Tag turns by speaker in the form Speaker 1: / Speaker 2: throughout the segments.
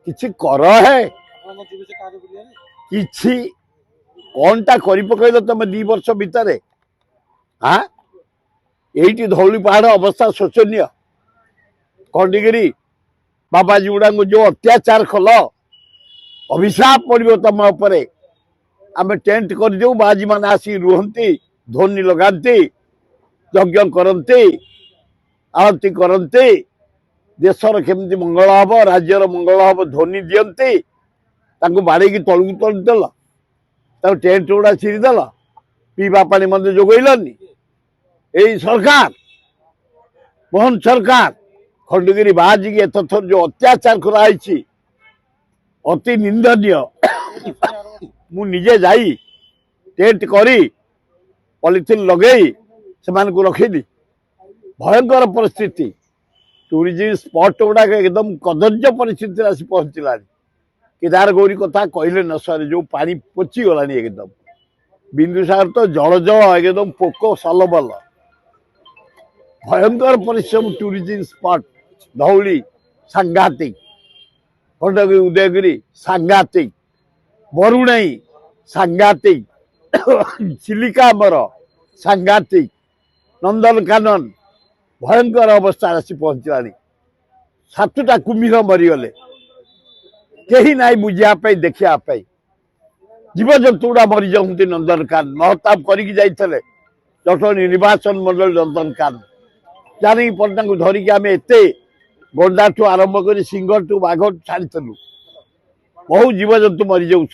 Speaker 1: किछि कर है किछि कौनटा करि पकैल तुम 2 वर्ष भितर हाँ एठी धौली पहाड़ अवस्था शोचनीय खंडगिरी बाबाजी गुड़ा जो अत्याचार कल अभिशाप पड़ो तुम उपरे आम टेंट कर दे बाजी मान आसी रुहंती ध्वनि लगाती यज्ञ करती आरती करती देशर केमती मंगल हम राज्यर मंगल हम ध्वनि दियंती बाड़े की तलू तलदेल टेंट गुड़ा छिड़देल पीवा पानी मत जोगैलनी यही सरकार मोहन सरकार खंडगिरी बाजी की एथर जो अत्याचार कराई अति निंदनीय मु निजे जाई टेंट करी पॉलिथिन लगे से रखीदी भयंकर परिस्थिति टूरिज्म स्पॉट गुड़ा एकदम कदर्य परिस्थिति आसी पहुंचला केदार गौरी कथा कहले न सर जो पानी पची गला एकदम बिंदुसागर तो जल जल एकदम पोक सलबल भयंकर परिश्रम टूरिज्म स्पॉट धौली सांघातिक खंडगिरी उदयगिरी सांघातिक बरुणाई सांघातिक चिलिकामर सांघातिक नंदनकानन भयंकर अवस्था आसी पहुंचला 7टा कुम्भीर मरीगले कहीं ना बुझापी देखा जीवजंतु गुड़ा मरी जाती नंदनकान महताब करके जाते जटनी निर्वाचन मंडल नंदनकान जानकी पट्टना को धरिकी आम एत गंडा ठू आरंभ कर सिंह ठू बाघ छाड़ू बहु जीवजंतु मरी जाऊँ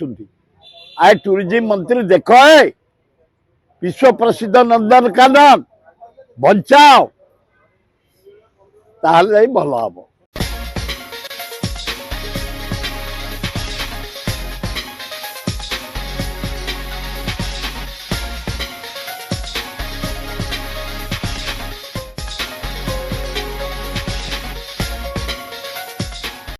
Speaker 1: आए टूरिज्म मंत्री देख विश्व प्रसिद्ध नंदनकानन बचाओ ताहले भल हम।